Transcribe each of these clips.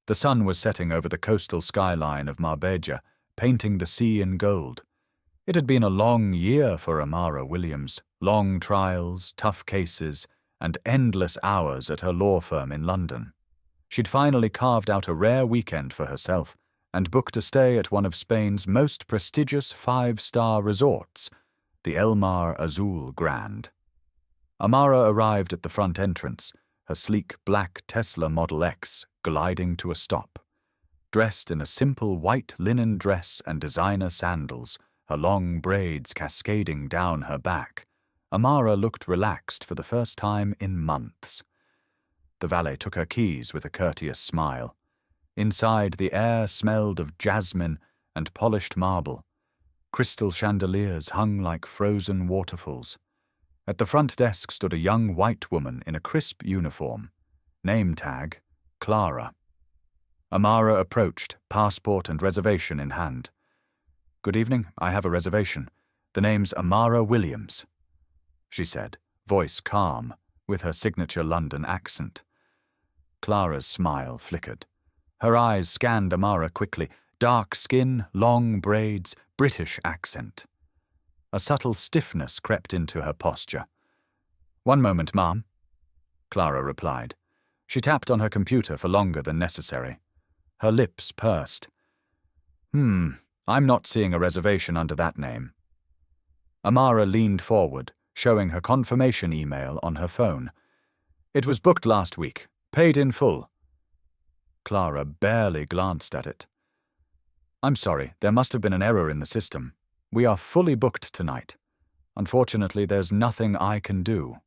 The sun was setting over the coastal skyline of Marbella, painting the sea in gold. It had been a long year for Amara Williams, long trials, tough cases, and endless hours at her law firm in London. She'd finally carved out a rare weekend for herself and booked a stay at one of Spain's most prestigious five-star resorts, the El Mar Azul Grand. Amara arrived at the front entrance, her sleek black Tesla Model X gliding to a stop. Dressed in a simple white linen dress and designer sandals, her long braids cascading down her back, Amara looked relaxed for the first time in months. The valet took her keys with a courteous smile. Inside, the air smelled of jasmine and polished marble. Crystal chandeliers hung like frozen waterfalls. At the front desk stood a young white woman in a crisp uniform. Name tag, Clara. Amara approached, passport and reservation in hand. "Good evening, I have a reservation. The name's Amara Williams," she said, voice calm, with her signature London accent. Clara's smile flickered. Her eyes scanned Amara quickly. Dark skin, long braids, British accent. A subtle stiffness crept into her posture. "One moment, ma'am," Clara replied. She tapped on her computer for longer than necessary. Her lips pursed. I'm not seeing a reservation under that name." Amara leaned forward, showing her confirmation email on her phone. "It was booked last week, paid in full." Clara barely glanced at it. "I'm sorry, there must have been an error in the system. We are fully booked tonight. Unfortunately, there's nothing I can do."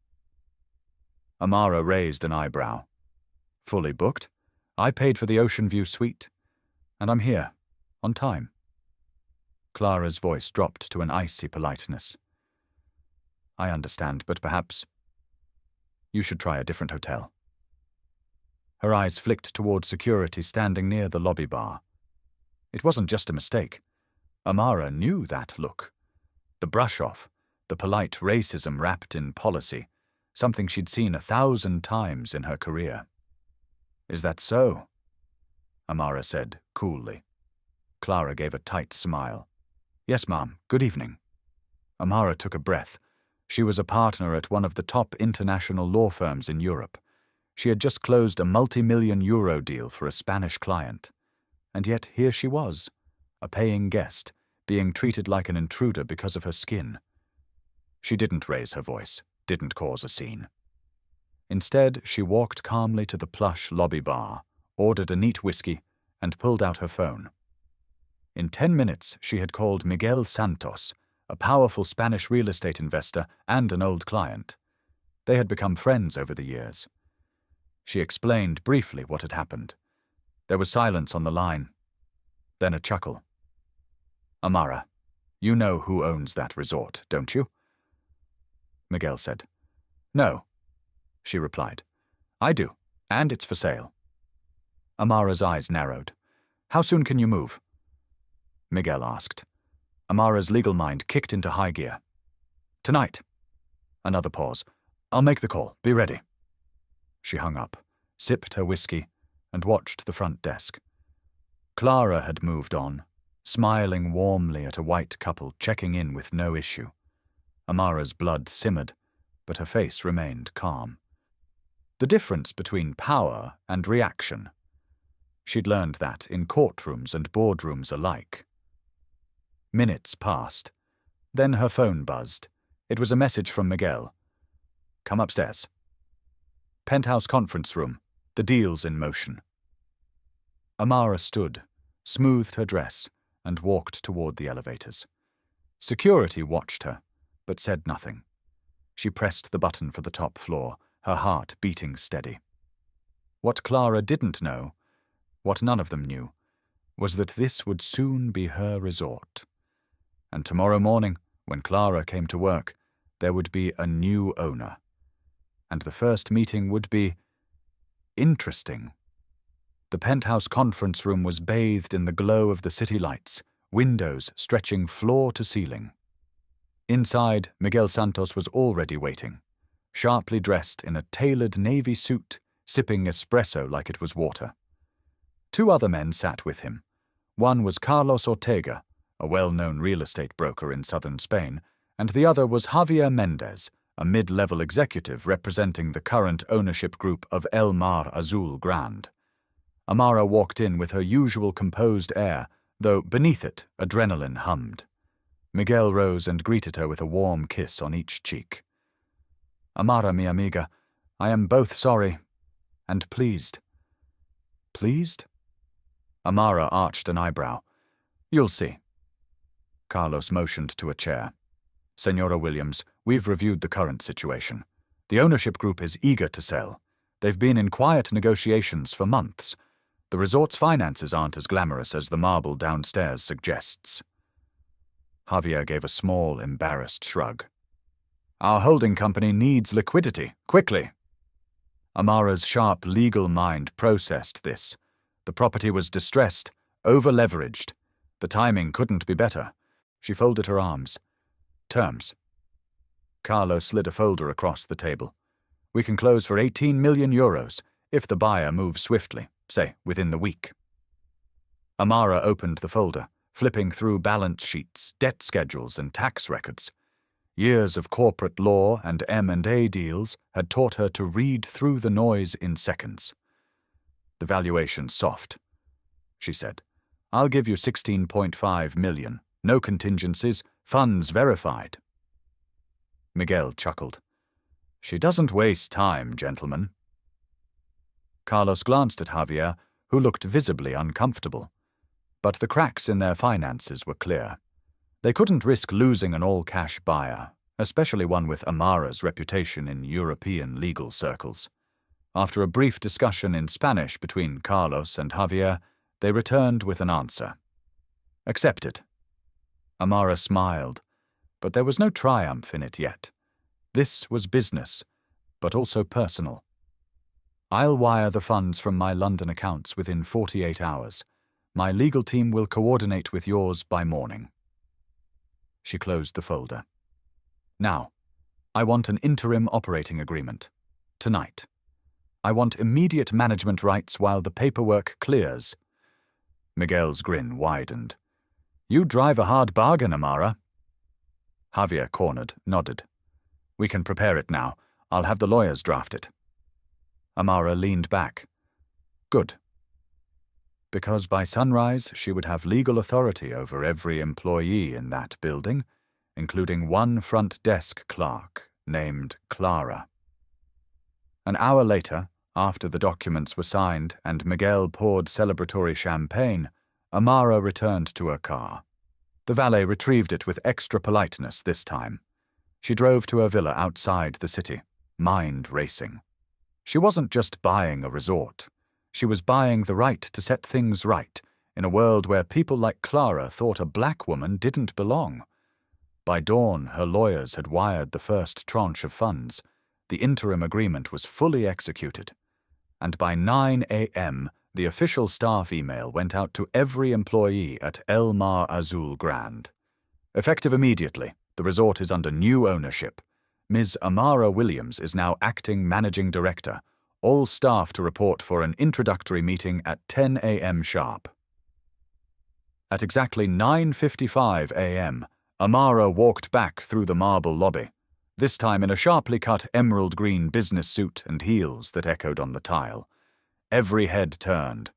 Amara raised an eyebrow. "Fully booked? I paid for the Ocean View suite. And I'm here, on time." Clara's voice dropped to an icy politeness. "I understand, but perhaps you should try a different hotel." Her eyes flicked toward security standing near the lobby bar. It wasn't just a mistake. Amara knew that look. The brush-off, the polite racism wrapped in policy, something she'd seen 1,000 times in her career. "Is that so?" Amara said, coolly. Clara gave a tight smile. "Yes, ma'am. Good evening." Amara took a breath. She was a partner at one of the top international law firms in Europe. She had just closed a multi-million euro deal for a Spanish client. And yet here she was, a paying guest, being treated like an intruder because of her skin. She didn't raise her voice, didn't cause a scene. Instead, she walked calmly to the plush lobby bar, ordered a neat whiskey, and pulled out her phone. In 10 minutes, she had called Miguel Santos, a powerful Spanish real estate investor and an old client. They had become friends over the years. She explained briefly what had happened. There was silence on the line, then a chuckle. "Amara, you know who owns that resort, don't you?" Miguel said. "No," she replied. "I do, and it's for sale." Amara's eyes narrowed. "How soon can you move?" Miguel asked. Amara's legal mind kicked into high gear. "Tonight." Another pause. "I'll make the call. Be ready." She hung up, sipped her whiskey, and watched the front desk. Clara had moved on, smiling warmly at a white couple checking in with no issue. Amara's blood simmered, but her face remained calm. The difference between power and reaction. She'd learned that in courtrooms and boardrooms alike. Minutes passed. Then her phone buzzed. It was a message from Miguel. "Come upstairs." "Penthouse conference room. The deal's in motion." Amara stood, smoothed her dress, and walked toward the elevators. Security watched her, but said nothing. She pressed the button for the top floor, her heart beating steady. What Clara didn't know, what none of them knew, was that this would soon be her resort. And tomorrow morning, when Clara came to work, there would be a new owner. And the first meeting would be interesting. The penthouse conference room was bathed in the glow of the city lights, windows stretching floor to ceiling. Inside, Miguel Santos was already waiting, sharply dressed in a tailored navy suit, sipping espresso like it was water. Two other men sat with him. One was Carlos Ortega, a well-known real estate broker in southern Spain, and the other was Javier Mendez, a mid-level executive representing the current ownership group of El Mar Azul Grande. Amara walked in with her usual composed air, though beneath it, adrenaline hummed. Miguel rose and greeted her with a warm kiss on each cheek. "Amara, mi amiga, I am both sorry and pleased." "Pleased?" Amara arched an eyebrow. "You'll see." Carlos motioned to a chair. "Senora Williams, we've reviewed the current situation. The ownership group is eager to sell. They've been in quiet negotiations for months. The resort's finances aren't as glamorous as the marble downstairs suggests." Javier gave a small, embarrassed shrug. "Our holding company needs liquidity, quickly." Amara's sharp legal mind processed this. The property was distressed, over-leveraged. The timing couldn't be better. She folded her arms. "Terms." Carlos slid a folder across the table. "We can close for 18 million euros, if the buyer moves swiftly, say, within the week." Amara opened the folder, flipping through balance sheets, debt schedules, and tax records. Years of corporate law and M&A deals had taught her to read through the noise in seconds. "The valuation's soft," she said. "I'll give you 16.5 million. No contingencies, funds verified." Miguel chuckled. "She doesn't waste time, gentlemen." Carlos glanced at Javier, who looked visibly uncomfortable. But the cracks in their finances were clear. They couldn't risk losing an all-cash buyer, especially one with Amara's reputation in European legal circles. After a brief discussion in Spanish between Carlos and Javier, they returned with an answer. "Accepted." Amara smiled, but there was no triumph in it yet. This was business, but also personal. "I'll wire the funds from my London accounts within 48 hours. My legal team will coordinate with yours by morning." She closed the folder. "Now, I want an interim operating agreement. Tonight. I want immediate management rights while the paperwork clears." Miguel's grin widened. "You drive a hard bargain, Amara." Javier cornered, nodded. "We can prepare it now. I'll have the lawyers draft it." Amara leaned back. "Good." Because by sunrise she would have legal authority over every employee in that building, including one front desk clerk named Clara. An hour later, after the documents were signed and Miguel poured celebratory champagne, Amara returned to her car. The valet retrieved it with extra politeness this time. She drove to her villa outside the city, mind racing. She wasn't just buying a resort. She was buying the right to set things right in a world where people like Clara thought a black woman didn't belong. By dawn, her lawyers had wired the first tranche of funds. The interim agreement was fully executed. And by 9 a.m., the official staff email went out to every employee at El Mar Azul Grande. Effective immediately, the resort is under new ownership. Ms. Amara Williams is now acting managing director. All staff to report for an introductory meeting at 10 a.m. sharp. At exactly 9:55 a.m., Amara walked back through the marble lobby, this time in a sharply cut emerald green business suit and heels that echoed on the tile. Every head turned.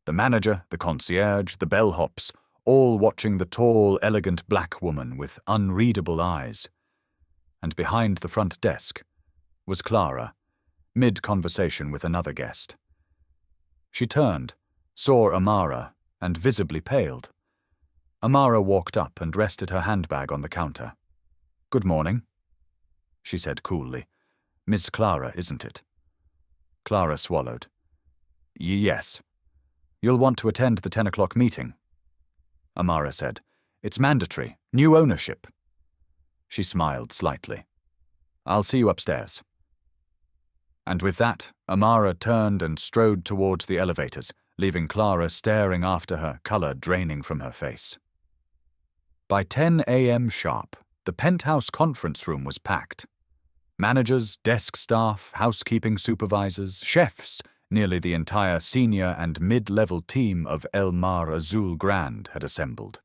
The manager, the concierge, the bellhops, all watching the tall, elegant black woman with unreadable eyes. And behind the front desk was Clara, mid-conversation with another guest. She turned, saw Amara, and visibly paled. Amara walked up and rested her handbag on the counter. "Good morning," she said coolly. "Miss Clara, isn't it?" Clara swallowed. "Yes. You'll want to attend the 10 o'clock meeting," Amara said. "It's mandatory. New ownership." She smiled slightly. "I'll see you upstairs." And with that, Amara turned and strode towards the elevators, leaving Clara staring after her, color draining from her face. By 10 a.m. sharp, the penthouse conference room was packed. Managers, desk staff, housekeeping supervisors, chefs, Nearly the entire senior and mid-level team of El Mar Azul Grand had assembled.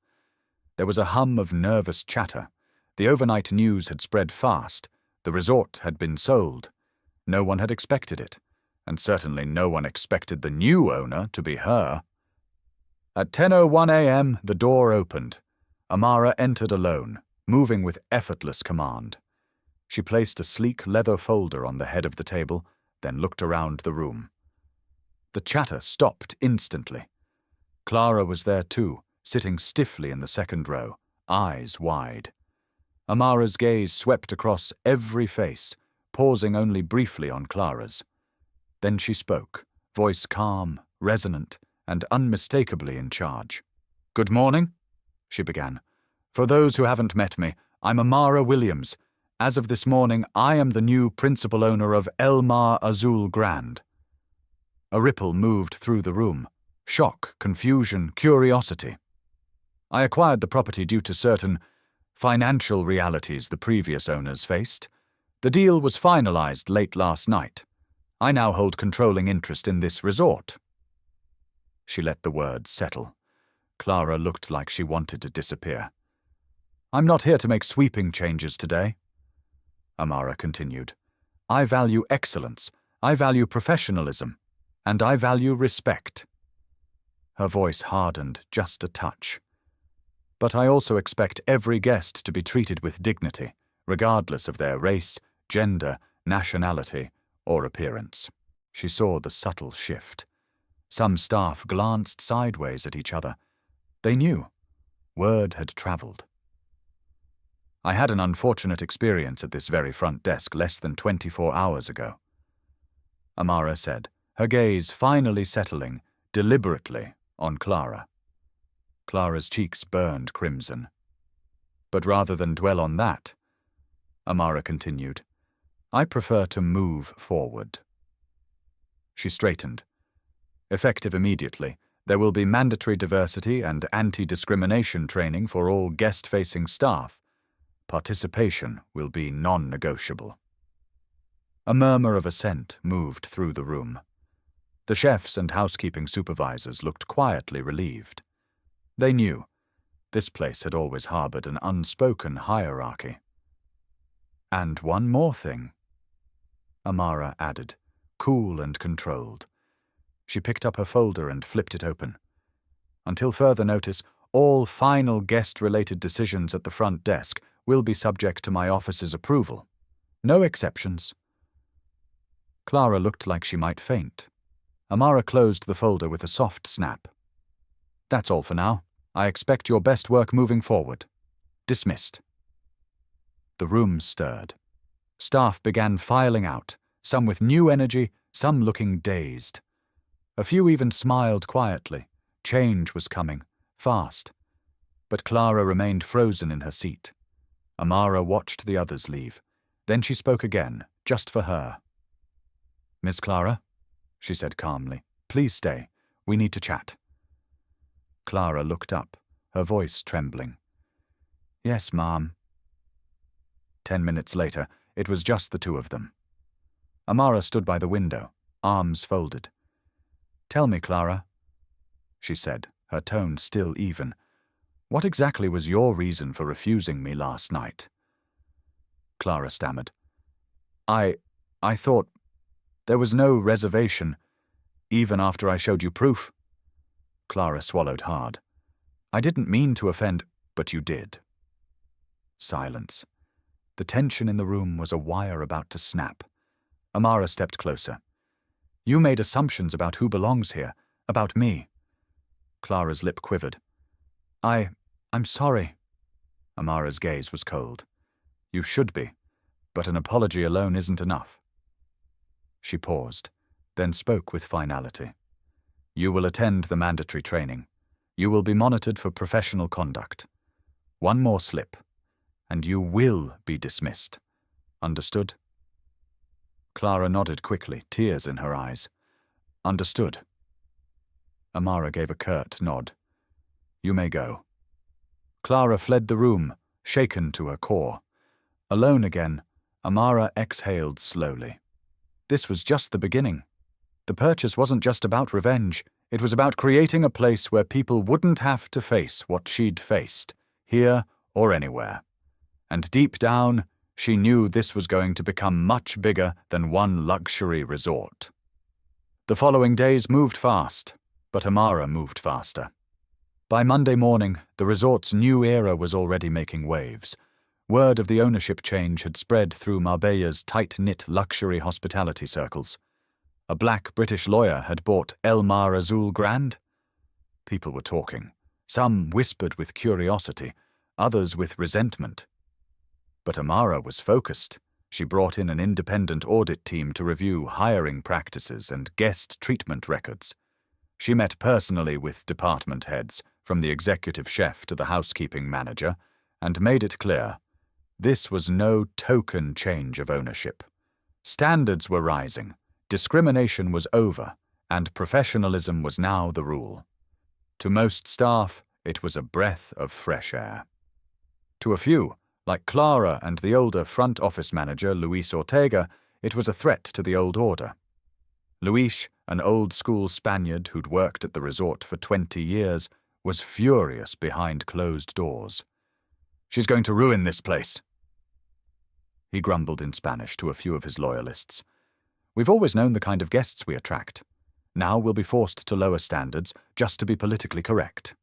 There was a hum of nervous chatter. The overnight news had spread fast. The resort had been sold. No one had expected it, and certainly no one expected the new owner to be her. At 10:01 a.m., the door opened. Amara entered alone, moving with effortless command. She placed a sleek leather folder on the head of the table, then looked around the room. The chatter stopped instantly. Clara was there too, sitting stiffly in the second row, eyes wide. Amara's gaze swept across every face, pausing only briefly on Clara's. Then she spoke, voice calm, resonant, and unmistakably in charge. "Good morning," she began. "For those who haven't met me, I'm Amara Williams. As of this morning, I am the new principal owner of El Mar Azul Grand." A ripple moved through the room. Shock, confusion, curiosity. "I acquired the property due to certain financial realities the previous owners faced. The deal was finalized late last night. I now hold controlling interest in this resort." She let the words settle. Clara looked like she wanted to disappear. "I'm not here to make sweeping changes today," Amara continued. "I value excellence, I value professionalism, and I value respect." Her voice hardened just a touch. "But I also expect every guest to be treated with dignity, regardless of their race, gender, nationality, or appearance." She saw the subtle shift. Some staff glanced sideways at each other. They knew. Word had traveled. "I had an unfortunate experience at this very front desk less than 24 hours ago," Amara said, her gaze finally settling, deliberately, on Clara. Clara's cheeks burned crimson. "But rather than dwell on that," Amara continued, "I prefer to move forward." She straightened. "Effective immediately, there will be mandatory diversity and anti-discrimination training for all guest-facing staff. Participation will be non-negotiable." A murmur of assent moved through the room. The chefs and housekeeping supervisors looked quietly relieved. They knew this place had always harbored an unspoken hierarchy. "And one more thing," Amara added, cool and controlled. She picked up her folder and flipped it open. "Until further notice, all final guest-related decisions at the front desk will be subject to my office's approval. No exceptions." Clara looked like she might faint. Amara closed the folder with a soft snap. "That's all for now. I expect your best work moving forward. Dismissed." The room stirred. Staff began filing out, some with new energy, some looking dazed. A few even smiled quietly. Change was coming, fast. But Clara remained frozen in her seat. Amara watched the others leave. Then she spoke again, just for her. "Miss Clara," she said calmly, "please stay. We need to chat." Clara looked up, her voice trembling. "Yes, ma'am." 10 minutes later, it was just the two of them. Amara stood by the window, arms folded. "Tell me, Clara," she said, her tone still even. "What exactly was your reason for refusing me last night?" Clara stammered. I thought there was no reservation, even after I showed you proof." Clara swallowed hard. "I didn't mean to offend, but you did." Silence. The tension in the room was a wire about to snap. Amara stepped closer. "You made assumptions about who belongs here, about me." Clara's lip quivered. I'm sorry." Amara's gaze was cold. "You should be, but an apology alone isn't enough." She paused, then spoke with finality. "You will attend the mandatory training. You will be monitored for professional conduct. One more slip, and you will be dismissed. Understood?" Clara nodded quickly, tears in her eyes. "Understood." Amara gave a curt nod. "You may go." Clara fled the room, shaken to her core. Alone again, Amara exhaled slowly. This was just the beginning. The purchase wasn't just about revenge. It was about creating a place where people wouldn't have to face what she'd faced, here or anywhere. And deep down, she knew this was going to become much bigger than one luxury resort. The following days moved fast, but Amara moved faster. By Monday morning, the resort's new era was already making waves. Word of the ownership change had spread through Marbella's tight-knit luxury hospitality circles. A black British lawyer had bought El Mar Azul Grand. People were talking. Some whispered with curiosity, others with resentment. But Amara was focused. She brought in an independent audit team to review hiring practices and guest treatment records. She met personally with department heads, from the executive chef to the housekeeping manager, and made it clear, this was no token change of ownership. Standards were rising, discrimination was over, and professionalism was now the rule. To most staff, it was a breath of fresh air. To a few, like Clara and the older front office manager, Luis Ortega, it was a threat to the old order. Luis, an old-school Spaniard who'd worked at the resort for 20 years, was furious behind closed doors. "She's going to ruin this place," he grumbled in Spanish to a few of his loyalists. "We've always known the kind of guests we attract. Now we'll be forced to lower standards just to be politically correct."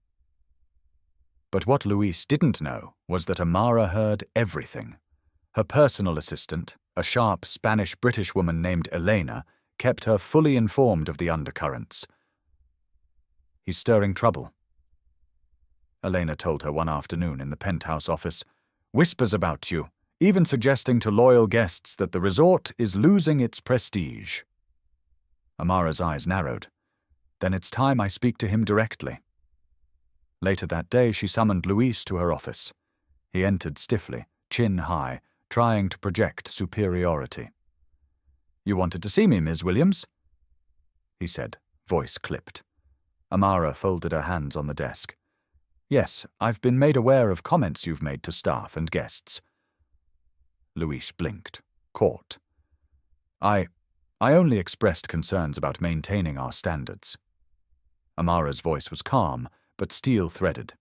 But what Luis didn't know was that Amara heard everything. Her personal assistant, a sharp Spanish-British woman named Elena, kept her fully informed of the undercurrents. "He's stirring trouble," Elena told her one afternoon in the penthouse office. "Whispers about you, even suggesting to loyal guests that the resort is losing its prestige." Amara's eyes narrowed. "Then it's time I speak to him directly." Later that day, she summoned Luis to her office. He entered stiffly, chin high, trying to project superiority. "You wanted to see me, Ms. Williams?" he said, voice clipped. Amara folded her hands on the desk. "Yes, I've been made aware of comments you've made to staff and guests." Luis blinked, caught. I only expressed concerns about maintaining our standards." Amara's voice was calm, but steel-threaded.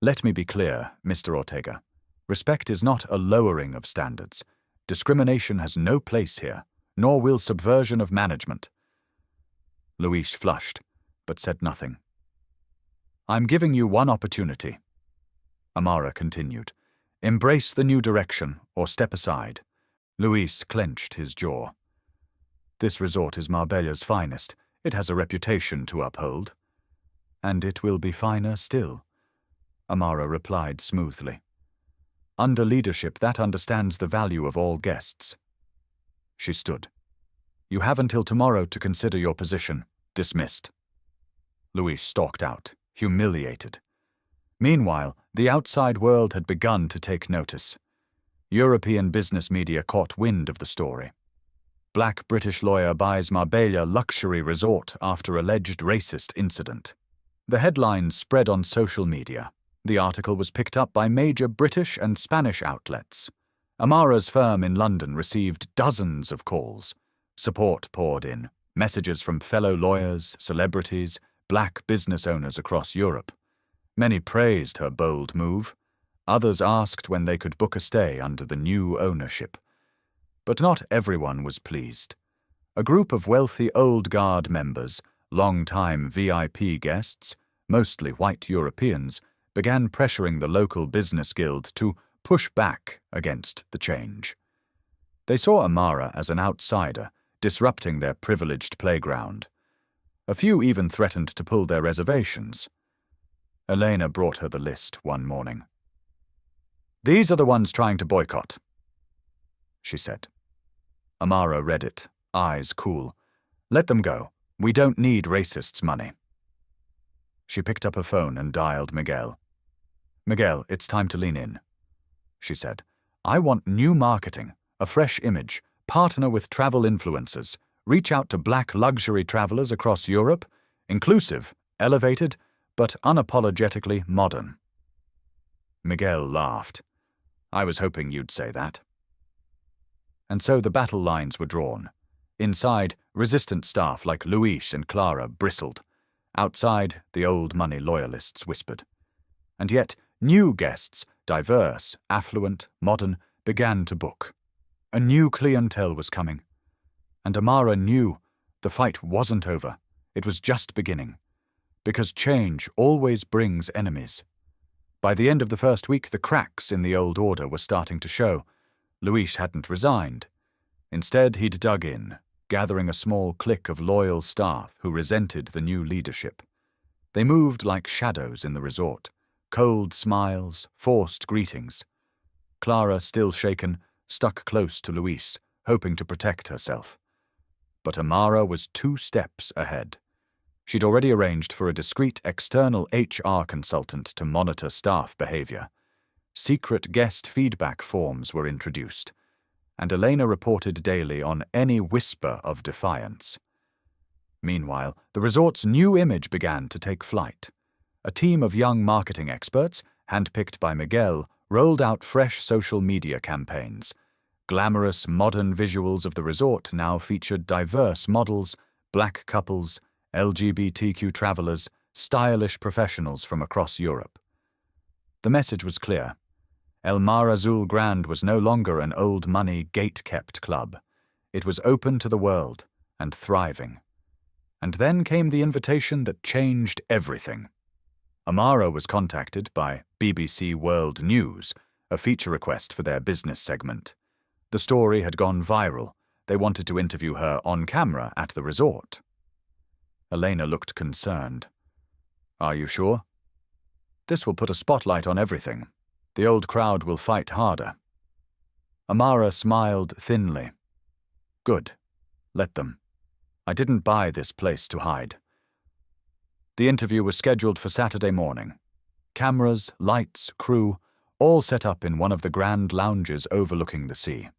"Let me be clear, Mr. Ortega. Respect is not a lowering of standards. Discrimination has no place here, nor will subversion of management." Luis flushed, but said nothing. "I'm giving you one opportunity," Amara continued. "Embrace the new direction, or step aside." Luis clenched his jaw. "This resort is Marbella's finest. It has a reputation to uphold." "And it will be finer still," Amara replied smoothly. "Under leadership that understands the value of all guests." She stood. "You have until tomorrow to consider your position. Dismissed." Luis stalked out, humiliated. Meanwhile, the outside world had begun to take notice. European business media caught wind of the story. Black British lawyer buys Marbella luxury resort after alleged racist incident. The headlines spread on social media. The article was picked up by major British and Spanish outlets. Amara's firm in London received dozens of calls. Support poured in, messages from fellow lawyers, celebrities, black business owners across Europe. Many praised her bold move. Others asked when they could book a stay under the new ownership. But not everyone was pleased. A group of wealthy old guard members, long-time VIP guests, mostly white Europeans, began pressuring the local business guild to push back against the change. They saw Amara as an outsider, disrupting their privileged playground. A few even threatened to pull their reservations. Elena brought her the list one morning. "These are the ones trying to boycott," she said. Amara read it, eyes cool. "Let them go. We don't need racists' money." She picked up her phone and dialed Miguel. "Miguel, it's time to lean in," she said. "I want new marketing, a fresh image, partner with travel influencers, reach out to black luxury travelers across Europe, inclusive, elevated, but unapologetically modern." Miguel laughed. "I was hoping you'd say that." And so the battle lines were drawn. Inside, resistant staff like Luis and Clara bristled. Outside, the old money loyalists whispered. And yet, new guests, diverse, affluent, modern, began to book. A new clientele was coming. And Amara knew the fight wasn't over. It was just beginning. Because change always brings enemies. By the end of the first week, the cracks in the old order were starting to show. Luis hadn't resigned. Instead, he'd dug in, gathering a small clique of loyal staff who resented the new leadership. They moved like shadows in the resort, cold smiles, forced greetings. Clara, still shaken, stuck close to Luis, hoping to protect herself. But Amara was 2 steps ahead. She'd already arranged for a discreet external HR consultant to monitor staff behavior. Secret guest feedback forms were introduced, and Elena reported daily on any whisper of defiance. Meanwhile, the resort's new image began to take flight. A team of young marketing experts, handpicked by Miguel, rolled out fresh social media campaigns. Glamorous, modern visuals of the resort now featured diverse models, black couples, LGBTQ travelers, stylish professionals from across Europe. The message was clear. El Mar Azul Grand was no longer an old-money, gate-kept club. It was open to the world and thriving. And then came the invitation that changed everything. Amara was contacted by BBC World News, a feature request for their business segment. The story had gone viral. They wanted to interview her on camera at the resort. Elena looked concerned. "Are you sure? This will put a spotlight on everything. The old crowd will fight harder." Amara smiled thinly. "Good. Let them. I didn't buy this place to hide." The interview was scheduled for Saturday morning. Cameras, lights, crew, all set up in one of the grand lounges overlooking the sea.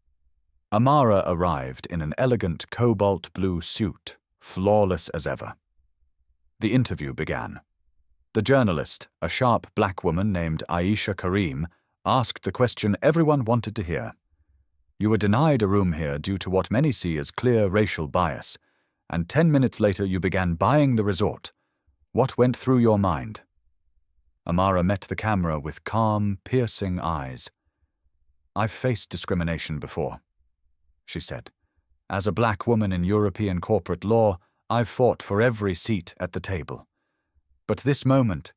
Amara arrived in an elegant cobalt blue suit, flawless as ever. The interview began. The journalist, a sharp black woman named Aisha Karim, asked the question everyone wanted to hear. "You were denied a room here due to what many see as clear racial bias, and 10 minutes later you began buying the resort. What went through your mind?" Amara met the camera with calm, piercing eyes. "I've faced discrimination before," she said. "As a black woman in European corporate law, I've fought for every seat at the table. But this moment,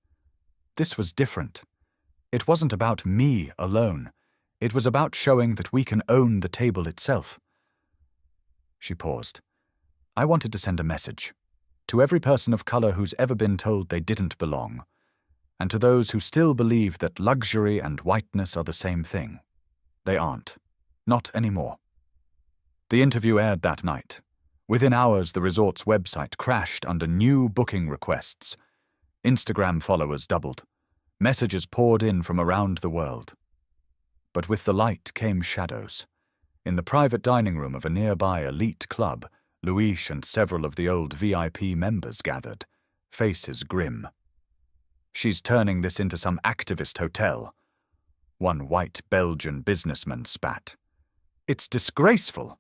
this was different. It wasn't about me alone. It was about showing that we can own the table itself." She paused. "I wanted to send a message. To every person of color who's ever been told they didn't belong. And to those who still believe that luxury and whiteness are the same thing. They aren't. Not anymore." The interview aired that night. Within hours, the resort's website crashed under new booking requests. Instagram followers doubled. Messages poured in from around the world. But with the light came shadows. In the private dining room of a nearby elite club, Luis and several of the old VIP members gathered, faces grim. "She's turning this into some activist hotel," one white Belgian businessman spat. "It's disgraceful."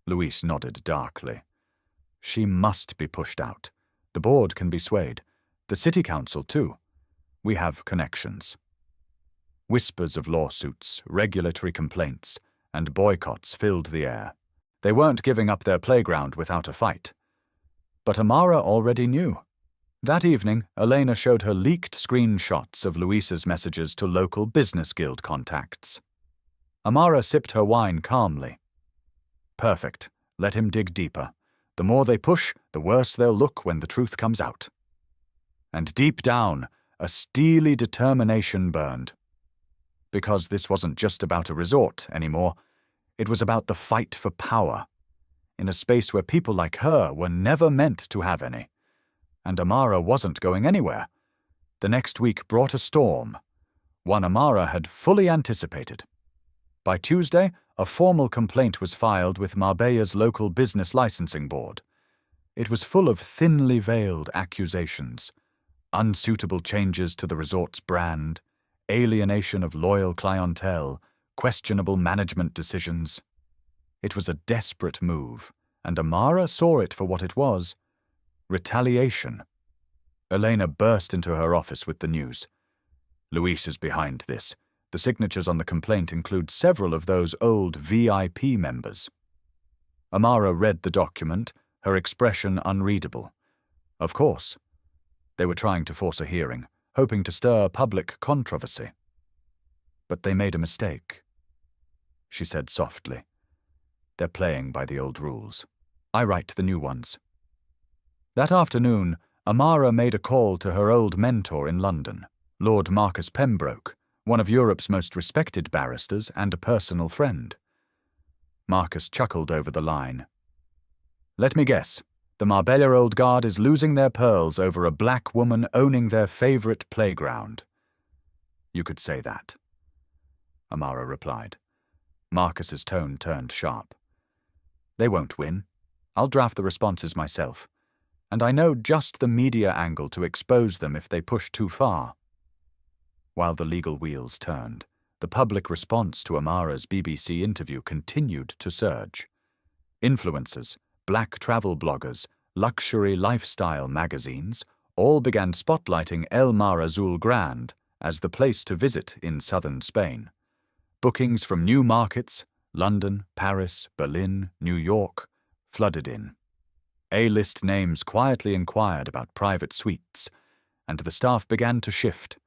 Luis nodded darkly. "She must be pushed out. The board can be swayed. The city council, too. We have connections." Whispers of lawsuits, regulatory complaints, and boycotts filled the air. They weren't giving up their playground without a fight. But Amara already knew. That evening, Elena showed her leaked screenshots of Luis's messages to local business guild contacts. Amara sipped her wine calmly. "Perfect. Let him dig deeper. The more they push, the worse they'll look when the truth comes out." And deep down, a steely determination burned. Because this wasn't just about a resort anymore. It was about the fight for power, in a space where people like her were never meant to have any. And Amara wasn't going anywhere. The next week brought a storm, one Amara had fully anticipated. By Tuesday, a formal complaint was filed with Marbella's local business licensing board. It was full of thinly veiled accusations, unsuitable changes to the resort's brand, alienation of loyal clientele, questionable management decisions. It was a desperate move, and Amara saw it for what it was: retaliation. Elena burst into her office with the news. Luis is behind this. The signatures on the complaint include several of those old VIP members. Amara read the document, her expression unreadable. Of course. They were trying to force a hearing, hoping to stir public controversy. But they made a mistake, she said softly. They're playing by the old rules. I write the new ones. That afternoon, Amara made a call to her old mentor in London, Lord Marcus Pembroke, one of Europe's most respected barristers and a personal friend. Marcus chuckled over the line. Let me guess. The Marbella Old Guard is losing their pearls over a black woman owning their favourite playground. You could say that, Amara replied. Marcus's tone turned sharp. They won't win. I'll draft the responses myself. And I know just the media angle to expose them if they push too far. While the legal wheels turned, the public response to Amara's BBC interview continued to surge. Influencers, black travel bloggers, luxury lifestyle magazines all began spotlighting El Mar Azul Grande as the place to visit in southern Spain. Bookings from new markets, London, Paris, Berlin, New York, flooded in. A-list names quietly inquired about private suites, and the staff began to shift.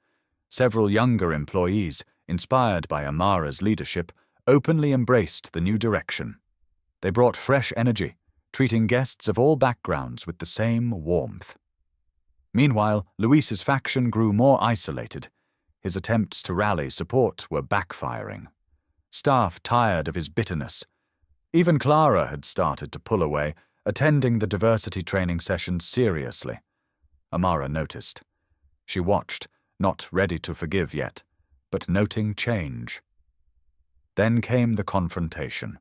Several younger employees, inspired by Amara's leadership, openly embraced the new direction. They brought fresh energy, treating guests of all backgrounds with the same warmth. Meanwhile, Luis's faction grew more isolated. His attempts to rally support were backfiring. Staff tired of his bitterness. Even Clara had started to pull away, attending the diversity training sessions seriously. Amara noticed. She watched, not ready to forgive yet, but noting change. Then came the confrontation.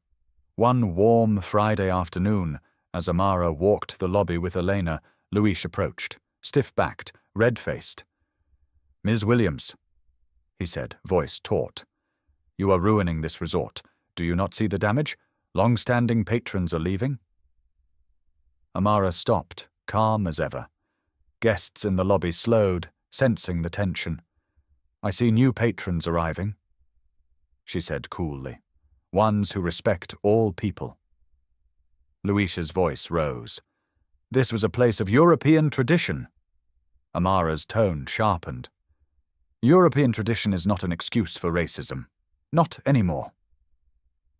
One warm Friday afternoon, as Amara walked the lobby with Elena, Luis approached, stiff-backed, red-faced. Ms. Williams, he said, voice taut. You are ruining this resort. Do you not see the damage? Long-standing patrons are leaving. Amara stopped, calm as ever. Guests in the lobby slowed, sensing the tension. I see new patrons arriving, she said coolly. Ones who respect all people. Luis's voice rose. This was a place of European tradition. Amara's tone sharpened. European tradition is not an excuse for racism. Not anymore.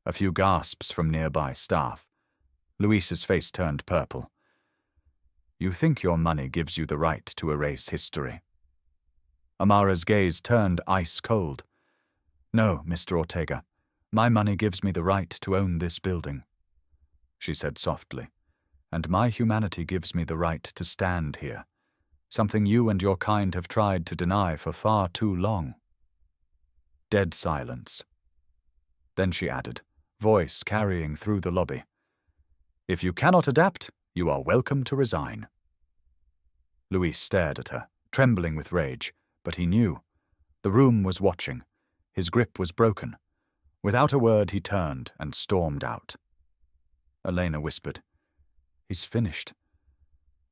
A few gasps from nearby staff. Luis's face turned purple. You think your money gives you the right to erase history. Amara's gaze turned ice-cold. No, Mr. Ortega. My money gives me the right to own this building, she said softly, and my humanity gives me the right to stand here, something you and your kind have tried to deny for far too long. Dead silence. Then she added, voice carrying through the lobby. If you cannot adapt, you are welcome to resign. Luis stared at her, trembling with rage, but he knew. The room was watching. His grip was broken. Without a word, he turned and stormed out. Elena whispered, He's finished.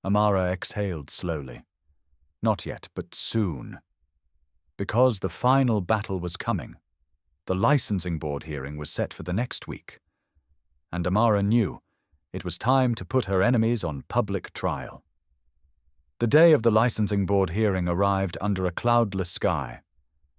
Amara exhaled slowly. Not yet, but soon. Because the final battle was coming. The licensing board hearing was set for the next week. And Amara knew it was time to put her enemies on public trial. The day of the licensing board hearing arrived under a cloudless sky.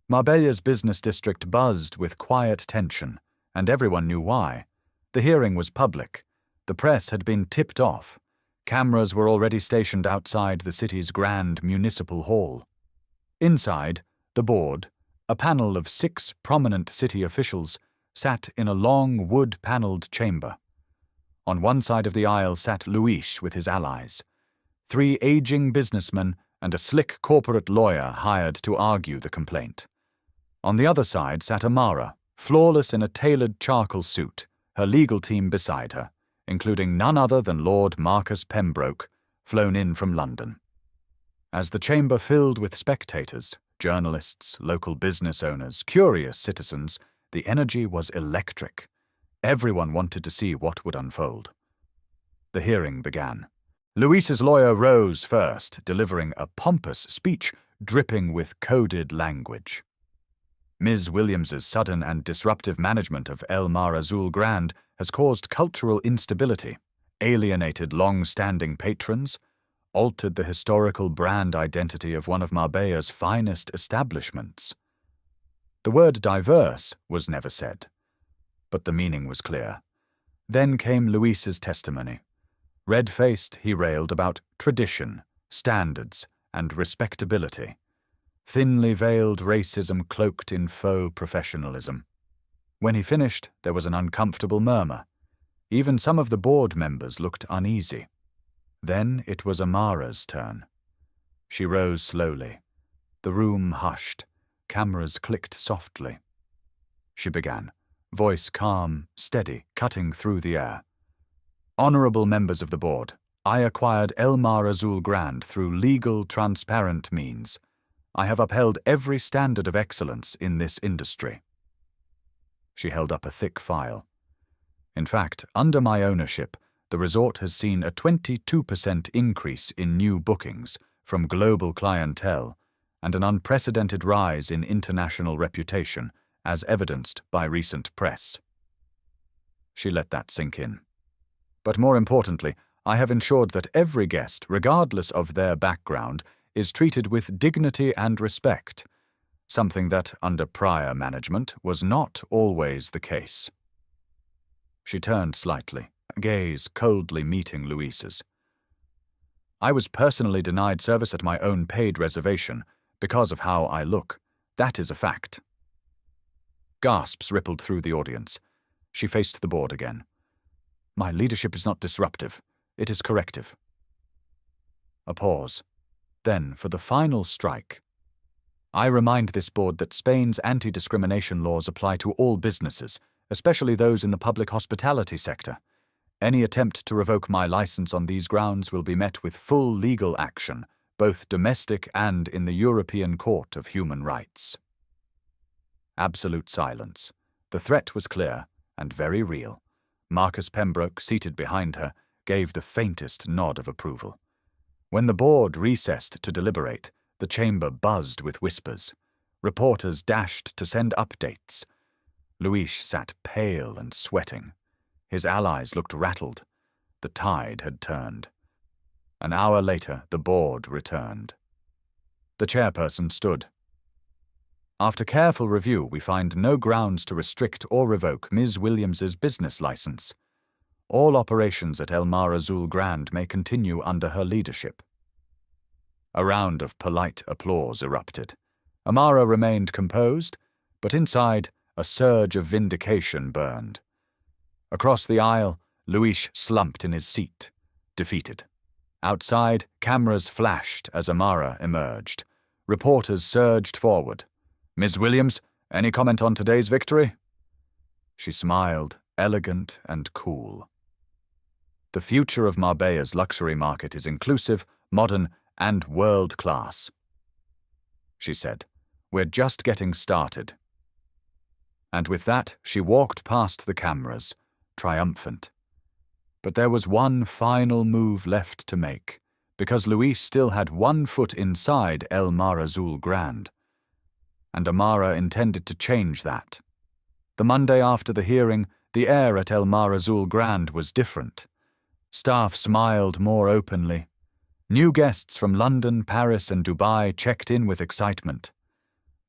Marbella's business district buzzed with quiet tension, and everyone knew why. The hearing was public. The press had been tipped off. Cameras were already stationed outside the city's grand municipal hall. Inside, the board, a panel of 6 prominent city officials, sat in a long wood-paneled chamber. On one side of the aisle sat Luis with his allies, 3 aging businessmen and a slick corporate lawyer hired to argue the complaint. On the other side sat Amara, flawless in a tailored charcoal suit, her legal team beside her, including none other than Lord Marcus Pembroke, flown in from London. As the chamber filled with spectators, journalists, local business owners, curious citizens, the energy was electric. Everyone wanted to see what would unfold. The hearing began. Luis's lawyer rose first, delivering a pompous speech dripping with coded language. Ms. Williams's sudden and disruptive management of El Mar Azul Grande has caused cultural instability, alienated long-standing patrons, altered the historical brand identity of one of Marbella's finest establishments. The word diverse was never said, but the meaning was clear. Then came Luis's testimony. Red-faced, he railed about tradition, standards, and respectability. Thinly veiled racism cloaked in faux professionalism. When he finished, there was an uncomfortable murmur. Even some of the board members looked uneasy. Then it was Amara's turn. She rose slowly. The room hushed. Cameras clicked softly. She began, voice calm, steady, cutting through the air. Honorable members of the board, I acquired El Mar Azul Grande through legal, transparent means. I have upheld every standard of excellence in this industry. She held up a thick file. In fact, under my ownership, the resort has seen a 22% increase in new bookings from global clientele and an unprecedented rise in international reputation, as evidenced by recent press. She let that sink in. But more importantly, I have ensured that every guest, regardless of their background, is treated with dignity and respect, something that, under prior management, was not always the case. She turned slightly, gaze coldly meeting Luis's. I was personally denied service at my own paid reservation because of how I look. That is a fact. Gasps rippled through the audience. She faced the board again. My leadership is not disruptive. It is corrective. A pause. Then, for the final strike. I remind this board that Spain's anti-discrimination laws apply to all businesses, especially those in the public hospitality sector. Any attempt to revoke my license on these grounds will be met with full legal action, both domestic and in the European Court of Human Rights. Absolute silence. The threat was clear and very real. Marcus Pembroke, seated behind her, gave the faintest nod of approval. When the board recessed to deliberate, the chamber buzzed with whispers. Reporters dashed to send updates. Luis sat pale and sweating. His allies looked rattled. The tide had turned. An hour later, the board returned. The chairperson stood. After careful review, we find no grounds to restrict or revoke Ms. Williams's business license. All operations at El Mar Azul Grande may continue under her leadership. A round of polite applause erupted. Amara remained composed, but inside, a surge of vindication burned. Across the aisle, Luis slumped in his seat, defeated. Outside, cameras flashed as Amara emerged. Reporters surged forward. Ms. Williams, any comment on today's victory? She smiled, elegant and cool. The future of Marbella's luxury market is inclusive, modern, and world-class. She said, we're just getting started. And with that, she walked past the cameras, triumphant. But there was one final move left to make, because Luis still had one foot inside El Mar Azul Grande. And Amara intended to change that. The Monday after the hearing, the air at El Mar Azul Grande was different. Staff smiled more openly. New guests from London, Paris, and Dubai checked in with excitement.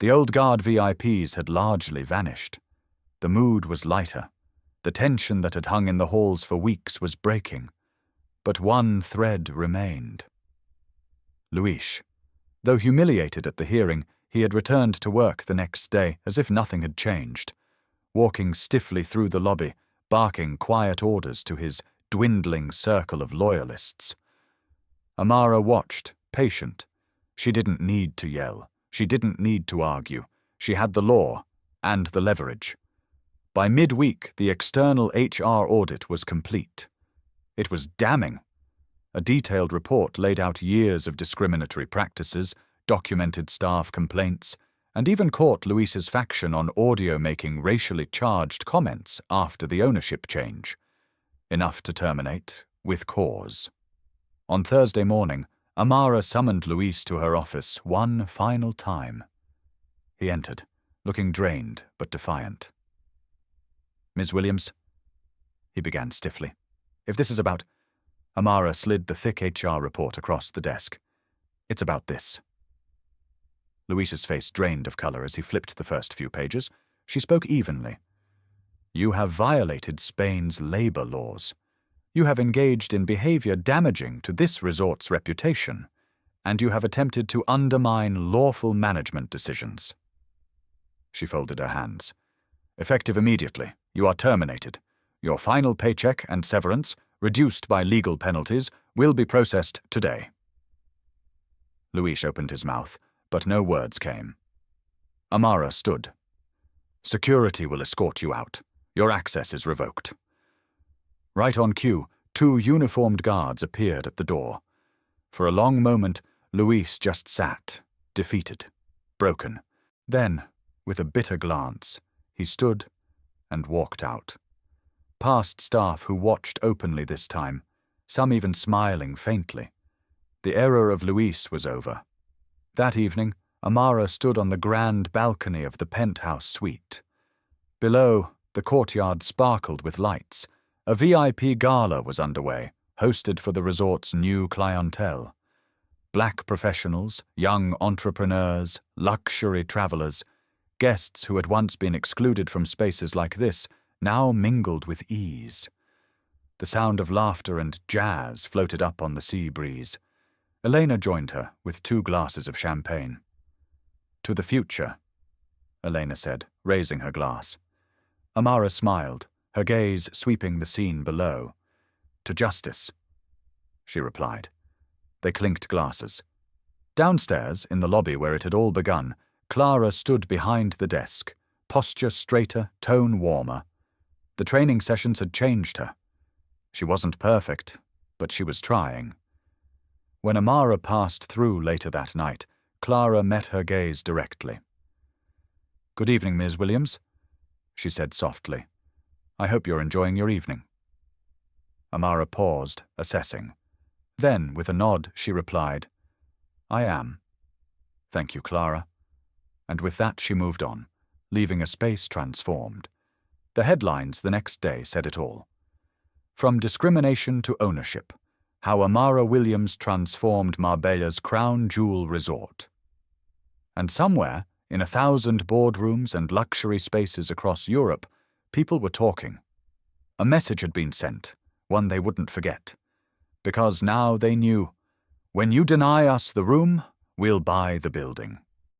The old guard VIPs had largely vanished. The mood was lighter. The tension that had hung in the halls for weeks was breaking. But one thread remained. Luis. Though humiliated at the hearing, he had returned to work the next day as if nothing had changed, walking stiffly through the lobby, barking quiet orders to his dwindling circle of loyalists. Amara watched, patient. She didn't need to yell. She didn't need to argue. She had the law and the leverage. By midweek, the external HR audit was complete. It was damning. A detailed report laid out years of discriminatory practices, documented staff complaints, and even caught Luis's faction on audio making racially charged comments after the ownership change. Enough to terminate, with cause. On Thursday morning, Amara summoned Luis to her office one final time. He entered, looking drained but defiant. "Ms. Williams," he began stiffly. "If this is about—" Amara slid the thick HR report across the desk. "It's about this." Luis's face drained of color as he flipped the first few pages. She spoke evenly. "You have violated Spain's labor laws. You have engaged in behavior damaging to this resort's reputation, and you have attempted to undermine lawful management decisions." She folded her hands. "Effective immediately. You are terminated. Your final paycheck and severance, reduced by legal penalties, will be processed today." Luis opened his mouth, but no words came. Amara stood. "Security will escort you out. Your access is revoked." Right on cue, 2 uniformed guards appeared at the door. For a long moment, Luis just sat, defeated, broken. Then, with a bitter glance, he stood and walked out. Past staff who watched openly this time, some even smiling faintly. The era of Luis was over. That evening, Amara stood on the grand balcony of the penthouse suite. Below, the courtyard sparkled with lights. A VIP gala was underway, hosted for the resort's new clientele. Black professionals, young entrepreneurs, luxury travelers, guests who had once been excluded from spaces like this now mingled with ease. The sound of laughter and jazz floated up on the sea breeze. Elena joined her with 2 glasses of champagne. "To the future," Elena said, raising her glass. Amara smiled, her gaze sweeping the scene below. "To justice," she replied. They clinked glasses. Downstairs, in the lobby where it had all begun, Clara stood behind the desk, posture straighter, tone warmer. The training sessions had changed her. She wasn't perfect, but she was trying. When Amara passed through later that night, Clara met her gaze directly. "Good evening, Ms. Williams," she said softly. "I hope you're enjoying your evening." Amara paused, assessing. Then, with a nod, she replied, "I am. Thank you, Clara." And with that she moved on, leaving a space transformed. The headlines the next day said it all. From discrimination to ownership, how Amara Williams transformed Marbella's crown jewel resort. And somewhere, in 1,000 boardrooms and luxury spaces across Europe, people were talking. A message had been sent, one they wouldn't forget. Because now they knew, when you deny us the room, we'll buy the building.